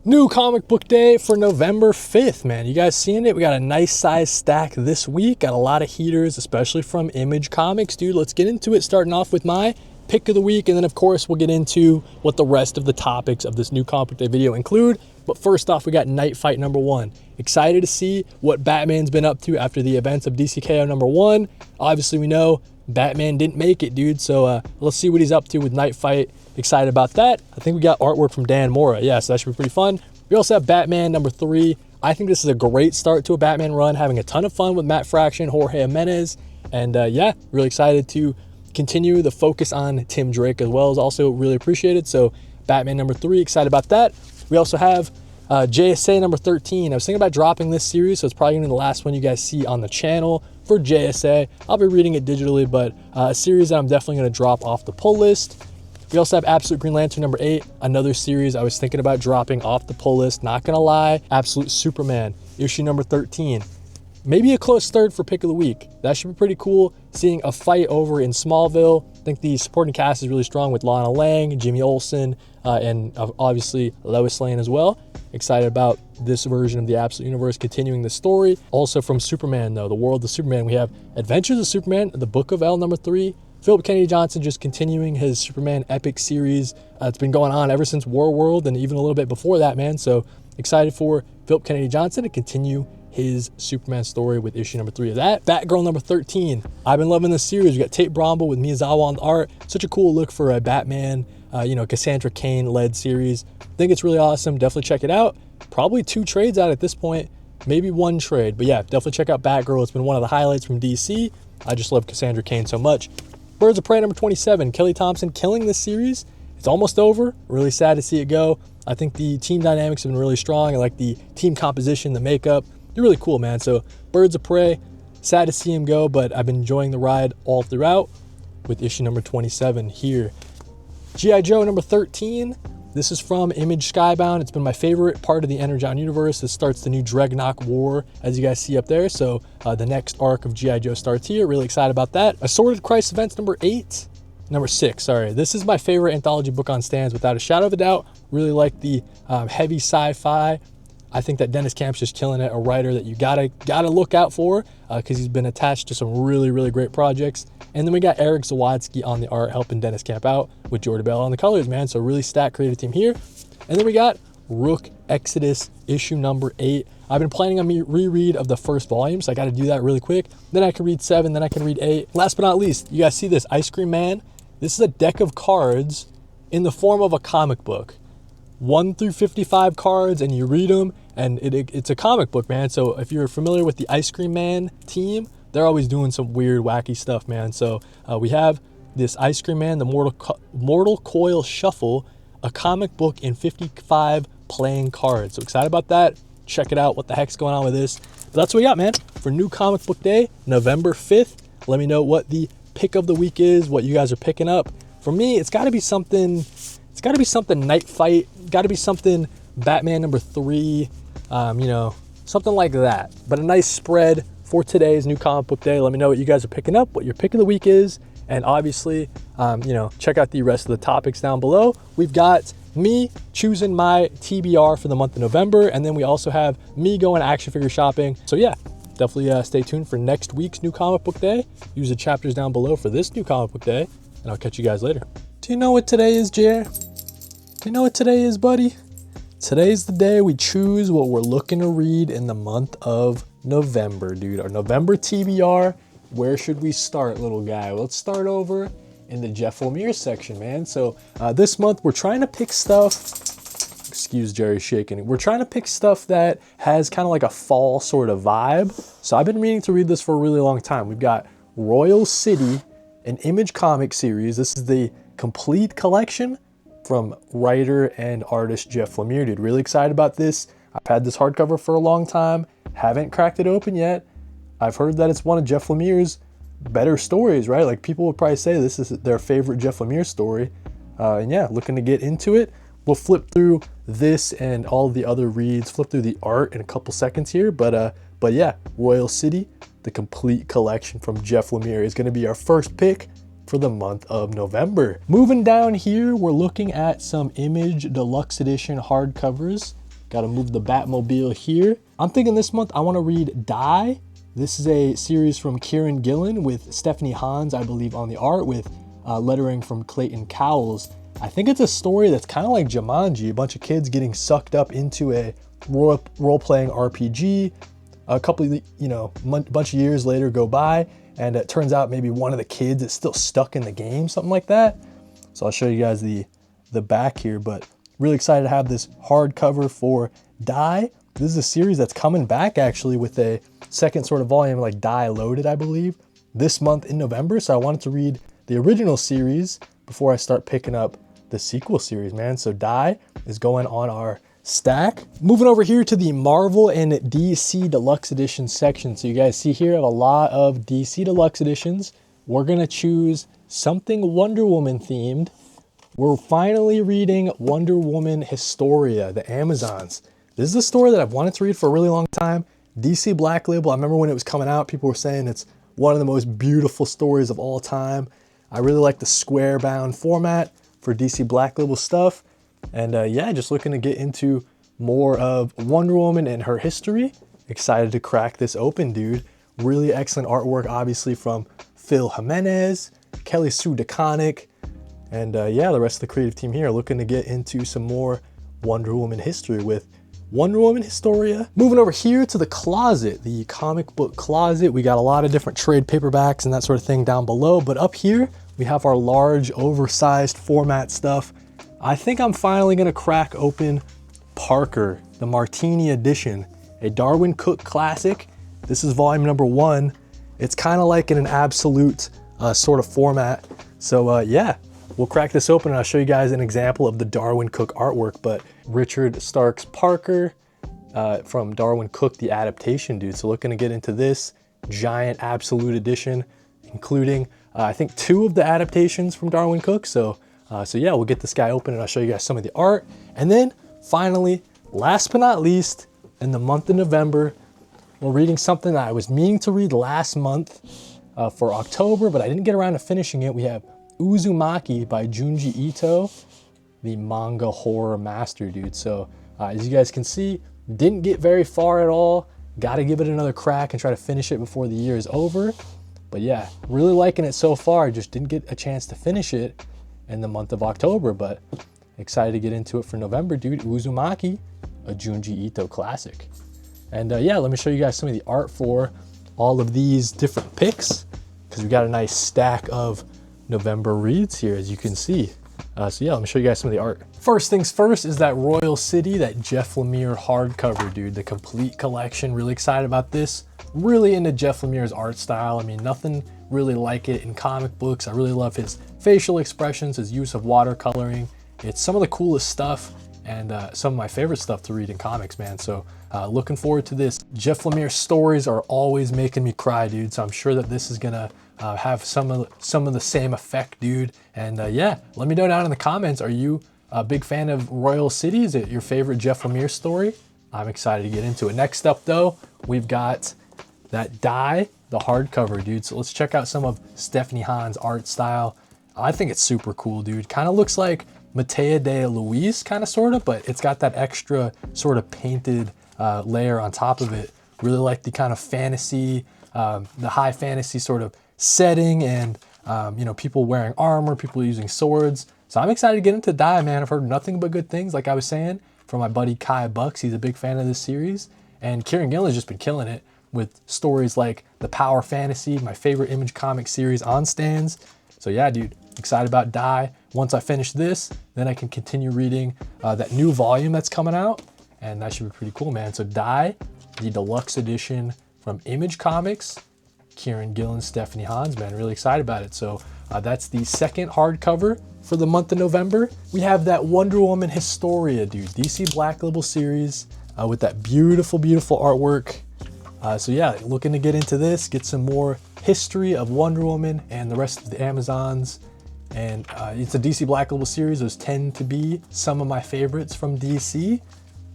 New comic book day for November 5th, man. You guys seeing it? We got a nice size stack this week. Got a lot of heaters, especially from Image Comics, dude. Let's get into it, starting off with my pick of the week. And then, of course, we'll get into what the rest of the topics of this new comic book day video include. But first off, we got Knightfight #1. Excited to see what Batman's been up to after the events of DCKO #1. Obviously, we know Batman didn't make it, dude. So let's see what he's up to with Knightfight. Excited about that. I think we got artwork from Dan Mora. Yeah, so that should be pretty fun. We also have Batman #3. I think this is a great start to a Batman run. Having a ton of fun with Matt Fraction, Jorge Jimenez. And yeah, really excited to continue the focus on Tim Drake as well. Is also really appreciated. So Batman #3, excited about that. We also have JSA #13. I was thinking about dropping this series, so it's probably gonna be the last one you guys see on the channel for JSA. I'll be reading it digitally, but a series that I'm definitely gonna drop off the pull list. We also have Absolute Green Lantern #8, another series I was thinking about dropping off the pull list, not gonna lie. Absolute Superman, issue #13. Maybe a close third for pick of the week. That should be pretty cool, seeing a fight over in Smallville. I think the supporting cast is really strong with Lana Lang, Jimmy Olsen, and obviously Lois Lane as well. Excited about this version of the Absolute Universe continuing the story. Also from Superman though, the world of Superman, we have Adventures of Superman, the Book of L #3. Philip Kennedy Johnson just continuing his Superman epic series. It's been going on ever since War World and even a little bit before that, man. So excited for Philip Kennedy Johnson to continue his Superman story with issue #3 of that. Batgirl #13. I've been loving this series. We got Tate Bromble with Miyazawa on the art. Such a cool look for a Batman, Cassandra Cain-led series. I think it's really awesome. Definitely check it out. Probably 2 trades out at this point. Maybe 1 trade. But yeah, definitely check out Batgirl. It's been one of the highlights from DC. I just love Cassandra Cain so much. Birds of Prey #27. Kelly Thompson killing this series. It's almost over. Really sad to see it go. I think the team dynamics have been really strong. I like the team composition, the makeup. They're really cool, man. So Birds of Prey, sad to see him go, but I've been enjoying the ride all throughout with issue #27 here. G.I. Joe #13. This is from Image Skybound. It's been my favorite part of the Energon universe. This starts the new Dreadnought War, as you guys see up there. So the next arc of G.I. Joe starts here. Really excited about that. Assorted Crisis Events #6, sorry. This is my favorite anthology book on stands, without a shadow of a doubt. Really like the heavy sci-fi. I think that Dennis Camp's just killing it, a writer that you gotta look out for because he's been attached to some really, really great projects. And then we got Eric Zawadzki on the art helping Dennis Camp out with Jordan Bell on the colors, man. So really stacked creative team here. And then we got Rook Exodus issue #8. I've been planning on reread of the first volume, so I got to do that really quick. Then I can read 7, then I can read 8. Last but not least, you guys see this Ice Cream Man? This is a deck of cards in the form of a comic book. 1 through 55 cards, and you read them, and it's a comic book, man. So if you're familiar with the Ice Cream Man team, they're always doing some weird, wacky stuff, man. So we have this Ice Cream Man, the Mortal Coil Shuffle, a comic book in 55 playing cards. So excited about that. Check it out. What the heck's going on with this? But that's what we got, man, for New Comic Book Day, November 5th. Let me know what the pick of the week is, what you guys are picking up. For me, it's got to be something. It's got to be something Knightfight. Got to be something Batman #3. Something like that. But a nice spread for today's New Comic Book Day. Let me know what you guys are picking up, what your pick of the week is, and obviously, check out the rest of the topics down below. We've got me choosing my TBR for the month of November, and then we also have me going action figure shopping. So yeah, definitely stay tuned for next week's New Comic Book Day. Use the chapters down below for this New Comic Book Day, and I'll catch you guys later. Do you know what today is, Jer? Do you know what today is, buddy? Today's the day we choose what we're looking to read in the month of November, dude. Our November TBR. Where should we start, little guy? Let's start over in the Jeff Lemire section, man. So this month we're trying to pick stuff. Excuse Jerry shaking. We're trying to pick stuff that has kind of like a fall sort of vibe. So I've been meaning to read this for a really long time. We've got Royal City, an Image comic series. This is the complete collection from writer and artist Jeff Lemire, dude. Really excited about this. I've had this hardcover for a long time. Haven't cracked it open yet. I've heard that it's one of Jeff Lemire's better stories, right? Like people would probably say this is their favorite Jeff Lemire story. And yeah, looking to get into it. We'll flip through this and all of the other reads, flip through the art in a couple seconds here. But yeah, Royal City, the complete collection from Jeff Lemire is going to be our first pick for the month of November. Moving down here, we're looking at some Image Deluxe Edition hardcovers. Got to move the Batmobile here. I'm thinking this month I want to read Die. This is a series from Kieran Gillen with Stephanie Hans, I believe, on the art, with lettering from Clayton Cowles. I think it's a story that's kind of like Jumanji, a bunch of kids getting sucked up into a role-playing RPG. A couple of, bunch of years later go by, and it turns out maybe one of the kids is still stuck in the game, something like that. So I'll show you guys the back here, but really excited to have this hardcover for Die. This is a series that's coming back actually with a second sort of volume, like Die Loaded, I believe, this month in November. So I wanted to read the original series before I start picking up the sequel series, man. So Die is going on our stack. Moving over here to the Marvel and DC Deluxe Edition section. So you guys see here I have a lot of DC Deluxe Editions. We're gonna choose something Wonder Woman themed. We're finally reading Wonder Woman Historia, the Amazons. This is a story that I've wanted to read for a really long time. DC Black Label, I remember when it was coming out, people were saying it's one of the most beautiful stories of all time. I really like the square bound format for DC Black Label stuff. And yeah, just looking to get into more of Wonder Woman and her history. Excited to crack this open, dude. Really excellent artwork, obviously, from Phil Jimenez, Kelly Sue DeConnick, and yeah, the rest of the creative team here looking to get into some more Wonder Woman history with Wonder Woman Historia. Moving over here to the closet, the comic book closet. We got a lot of different trade paperbacks and that sort of thing down below, but up here we have our large oversized format stuff. I think I'm finally gonna crack open Parker, the Martini edition, a Darwin Cook classic. This is volume number 1. It's kind of like in an absolute sort of format. So yeah, we'll crack this open and I'll show you guys an example of the Darwin Cook artwork. But Richard Starks Parker from Darwin Cook, the adaptation, dude. So looking to get into this giant absolute edition, including I think 2 of the adaptations from Darwin Cook. So yeah, we'll get this guy open and I'll show you guys some of the art. And then finally, last but not least, in the month of November, we're reading something that I was meaning to read last month for October, but I didn't get around to finishing it. We have Uzumaki by Junji Ito, the manga horror master, dude. So as you guys can see, didn't get very far at all. Got to give it another crack and try to finish it before the year is over. But yeah, really liking it so far. Just didn't get a chance to finish it in the month of October, but excited to get into it for November, dude. Uzumaki, a Junji Ito classic. And yeah, let me show you guys some of the art for all of these different picks, because we got a nice stack of November reads here, as you can see. So yeah, let me show you guys some of the art. First things first is that Royal City, that Jeff Lemire hardcover, dude, the complete collection. Really excited about this. Really into Jeff Lemire's art style. I mean, nothing really like it in comic books. I really love his facial expressions, his use of watercoloring. It's some of the coolest stuff and some of my favorite stuff to read in comics, man. So looking forward to this. Jeff Lemire stories are always making me cry, dude. So I'm sure that this is gonna have some of the same effect, dude. And yeah, let me know down in the comments. Are you a big fan of Royal City? Is it your favorite Jeff Lemire story? I'm excited to get into it. Next up though, we've got that Die, the hardcover, dude. So let's check out some of Stephanie Hans' art style. I think it's super cool, dude. Kind of looks like Matea de Luis, kind of sort of, but it's got that extra sort of painted layer on top of it. Really like the kind of fantasy, the high fantasy sort of setting, and you know, people wearing armor, people using swords. So I'm excited to get into Die, man. I've heard nothing but good things, like I was saying, from my buddy Kai Bucks. He's a big fan of this series, and Kieran Gillen's just been killing it with stories like the Power Fantasy, my favorite Image comic series on stands. So yeah, dude, excited about Die. Once I finish this, then I can continue reading that new volume that's coming out, and that should be pretty cool, man. So Die, the deluxe edition from Image Comics, Kieran Gillen, Stephanie Hans, man, really excited about it. So that's the second hardcover for the month of November. We have that Wonder Woman Historia, dude, DC Black Label series with that beautiful, beautiful artwork. So yeah, looking to get into this, get some more history of Wonder Woman and the rest of the Amazons. And it's a DC Black Label series. Those tend to be some of my favorites from DC.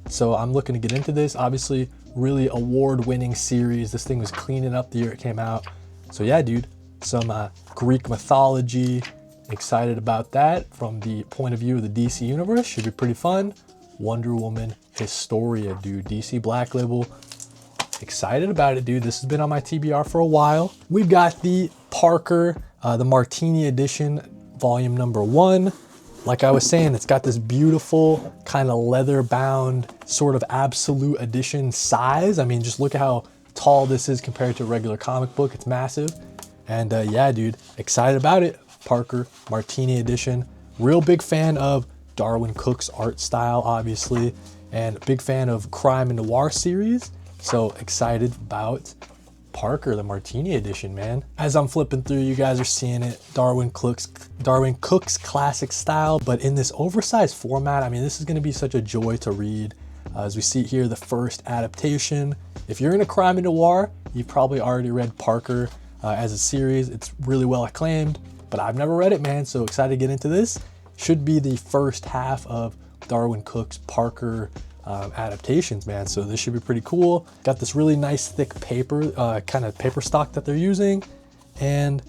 So I'm looking to get into this. Obviously, really award-winning series. This thing was cleaning up the year it came out. So yeah, dude, some Greek mythology. Excited about that from the point of view of the DC universe. Should be pretty fun. Wonder Woman Historia, dude. DC Black Label. Excited about it, dude. This has been on my TBR for a while. We've got the Parker, the Martini edition, volume number 1. Like I was saying, it's got this beautiful kind of leather bound sort of absolute edition size. I mean, just look at how tall this is compared to a regular comic book. It's massive. And yeah, dude, excited about it. Parker Martini edition. Real big fan of Darwin Cook's art style, obviously, and big fan of Crime and Noir series. So excited about Parker, the Martini edition, man. As I'm flipping through, you guys are seeing it. Darwin Cook's classic style, but in this oversized format. I mean, this is going to be such a joy to read. As we see here, the first adaptation. If you're into crime and noir, you've probably already read Parker as a series. It's really well acclaimed, but I've never read it, man. So excited to get into this. Should be the first half of Darwin Cook's Parker adaptations, man. So this should be pretty cool. Got this really nice thick paper, kind of paper stock that they're using. And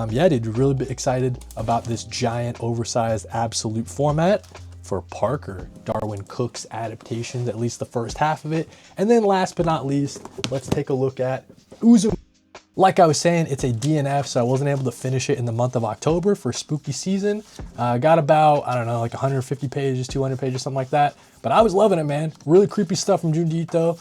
yeah, dude, really excited about this giant oversized absolute format for Parker, Darwin Cook's adaptations, at least the first half of it. And then last but not least, let's take a look at Uzumaki. Like I was saying, it's a DNF, so I wasn't able to finish it in the month of October for spooky season. Got about, I don't know, like 150 pages, 200 pages, something like that. But I was loving it, man. Really creepy stuff from Junji Ito,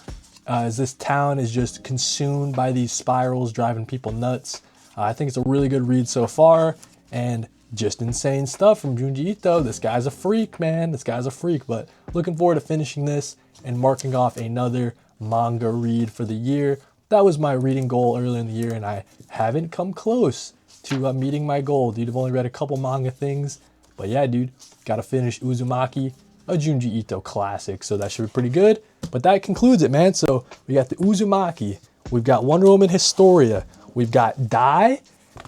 as this town is just consumed by these spirals driving people nuts. I think it's a really good read so far, and just insane stuff from Junji Ito. This guy's a freak, man. This guy's a freak, but looking forward to finishing this and marking off another manga read for the year. That was my reading goal earlier in the year, and I haven't come close to meeting my goal, dude. I've only read a couple manga things, but yeah, dude, gotta finish Uzumaki, a Junji Ito classic, so that should be pretty good. But that concludes it, man. So we got the Uzumaki, we've got Wonder Woman Historia, we've got Dai,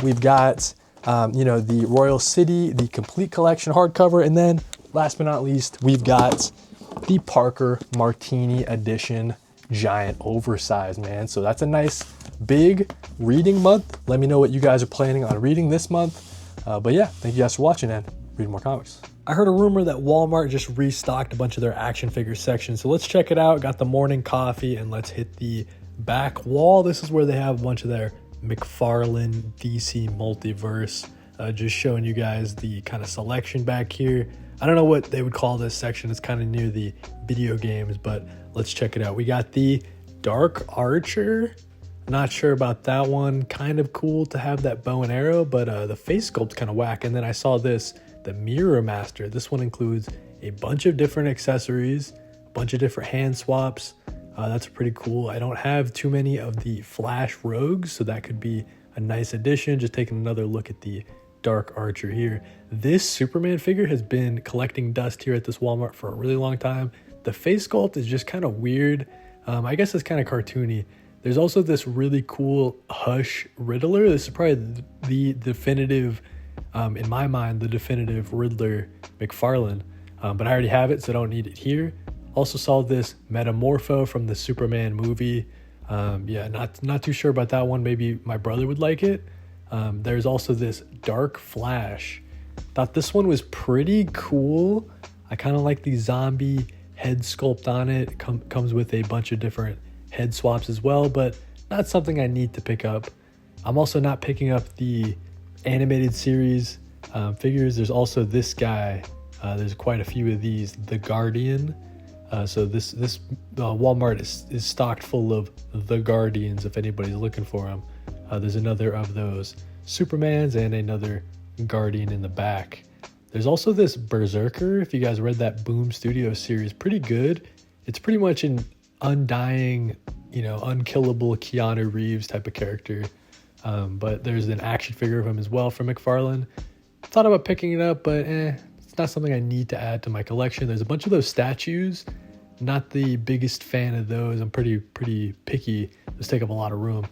we've got you know, the Royal City, the complete collection hardcover, and then last but not least, we've got the Parker Martini edition, giant oversized, man. So that's a nice big reading month. Let me know what you guys are planning on reading this month. But yeah, thank you guys for watching and reading more comics. I heard a rumor that Walmart just restocked a bunch of their action figure section, so let's check it out. Got the morning coffee, and let's hit the back wall. This is where they have a bunch of their McFarlane DC multiverse. Just showing you guys the kind of selection back here. I don't know what they would call this section. It's kind of near the video games, but let's check it out. We got the Dark Archer. Not sure about that one. Kind of cool to have that bow and arrow, but the face sculpt's kind of whack. And then I saw this, the Mirror Master. This one includes a bunch of different accessories, a bunch of different hand swaps. That's pretty cool. I don't have too many of the Flash Rogues, so that could be a nice addition. Just taking another look at the Dark Archer here. This Superman figure has been collecting dust here at this Walmart for a really long time. The face sculpt is just kind of weird. I guess it's kind of cartoony. There's also this really cool Hush Riddler. This is probably the definitive, in my mind, the definitive Riddler McFarlane. But I already have it, so I don't need it here. Also saw this Metamorpho from the Superman movie. Yeah, not too sure about that one. Maybe my brother would like it. There's also this Dark Flash. Thought this one was pretty cool. I kind of like the zombie head sculpt on it. Comes with a bunch of different head swaps as well, but not something I need to pick up. I'm also not picking up the animated series figures. There's also this guy. There's quite a few of these. The Guardian. So this Walmart is stocked full of the Guardians if anybody's looking for them. There's another of those Supermans and another Guardian in the back. There's also this Berserker. If you guys read that Boom Studios series, pretty good. It's pretty much an undying, you know, unkillable Keanu Reeves type of character. But there's an action figure of him as well from McFarlane. Thought about picking it up, but it's not something I need to add to my collection. There's a bunch of those statues. Not the biggest fan of those. I'm pretty picky. Those take up a lot of room.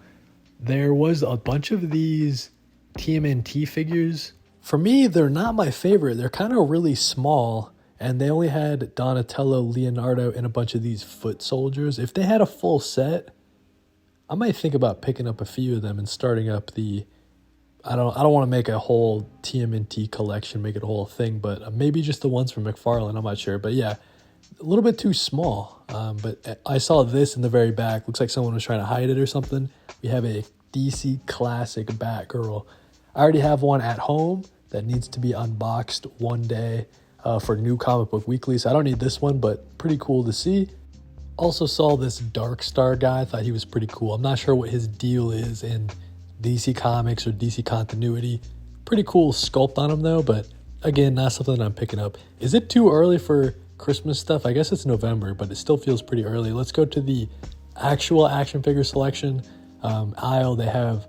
There was a bunch of these TMNT figures. For me, they're not my favorite. They're kind of really small, and they only had Donatello, Leonardo, and a bunch of these foot soldiers. If they had a full set, I might think about picking up a few of them and starting up the... I don't want to make a whole TMNT collection, make it a whole thing, but maybe just the ones from McFarlane. I'm not sure. But yeah, a little bit too small, but I saw this in the very back. Looks like someone was trying to hide it or something. We have a DC Classic Batgirl. I already have one at home that needs to be unboxed one day for New Comic Book Weekly, so I don't need this one, but pretty cool to see. Also saw this Dark Star guy. I thought he was pretty cool. I'm not sure what his deal is in DC Comics or DC continuity. Pretty cool sculpt on him though, but again, not something that I'm picking up. Is it too early for Christmas stuff? I guess it's November, but it still feels pretty early. Let's go to the actual action figure selection aisle. They have,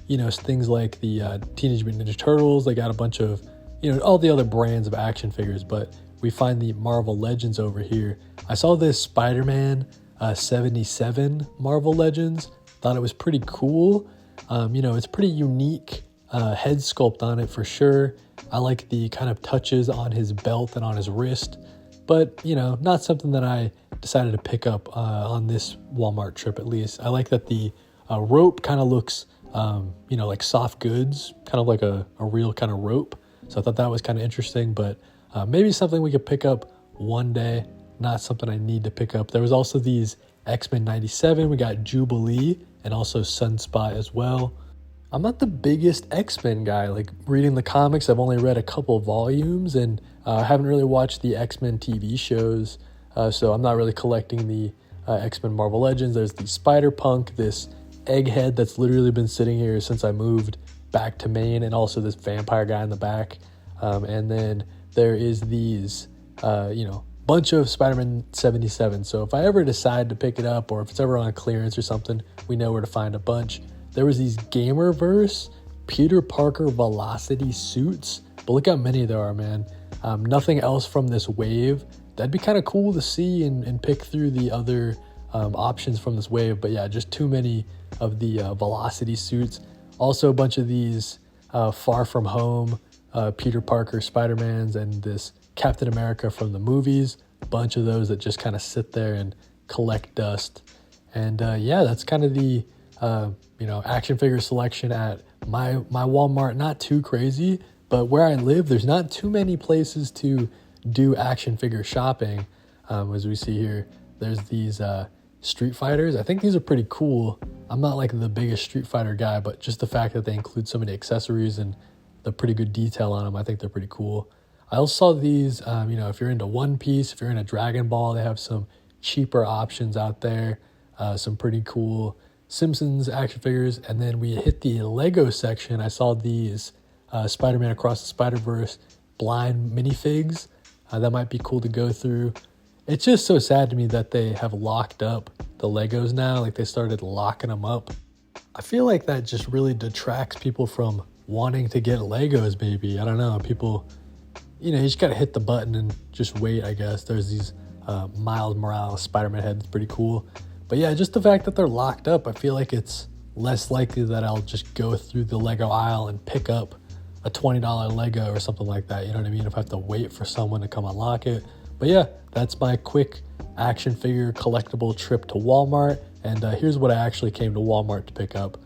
you know, things like the Teenage Mutant Ninja Turtles. They got a bunch of, you know, all the other brands of action figures, but we find the Marvel Legends over here. I saw this Spider-Man 77 Marvel Legends. Thought it was pretty cool. You know, it's pretty unique head sculpt on it for sure. I like the kind of touches on his belt and on his wrist, but, you know, not something that I decided to pick up on this Walmart trip at least. I like that the rope kind of looks, you know, like soft goods, kind of like a real kind of rope. So I thought that was kind of interesting, but maybe something we could pick up one day, not something I need to pick up. There was also these X-Men 97. We got Jubilee and also Sunspot as well. I'm not the biggest X-Men guy. Like reading the comics, I've only read a couple volumes and haven't really watched the X-Men TV shows. So I'm not really collecting the X-Men Marvel Legends. There's the Spider-Punk, this egghead that's literally been sitting here since I moved back to Maine, and also this vampire guy in the back. And then there is these, you know, bunch of Spider-Man 77. So if I ever decide to pick it up, or if it's ever on clearance or something, we know where to find a bunch. There was these Gamerverse Peter Parker Velocity suits, but look how many there are, man. Nothing else from this wave. That'd be kind of cool to see and pick through the other options from this wave. But yeah, just too many of the Velocity suits. Also a bunch of these Far From Home Peter Parker Spider-Mans and this Captain America from the movies. A bunch of those that just kind of sit there and collect dust. And yeah, that's kind of the you know, action figure selection at my Walmart. Not too crazy, but where I live, there's not too many places to do action figure shopping. As we see here, there's these Street Fighters. I think these are pretty cool. I'm not like the biggest Street Fighter guy, but just the fact that they include so many accessories and the pretty good detail on them, I think they're pretty cool. I also saw these, you know, if you're into One Piece, if you're into Dragon Ball, they have some cheaper options out there, some pretty cool Simpsons action figures. And then we hit the Lego section. I saw these Spider-Man Across the Spider-Verse blind minifigs. That might be cool to go through. It's just so sad to me that they have locked up the Legos now. Like they started locking them up. I feel like that just really detracts people from wanting to get Legos, maybe. I don't know. People, you know, you just got to hit the button and just wait, I guess. There's these Miles Morales Spider-Man heads, pretty cool. But yeah, just the fact that they're locked up, I feel like it's less likely that I'll just go through the Lego aisle and pick up a $20 Lego or something like that. You know what I mean? If I have to wait for someone to come unlock it. But yeah, that's my quick action figure collectible trip to Walmart. And here's what I actually came to Walmart to pick up.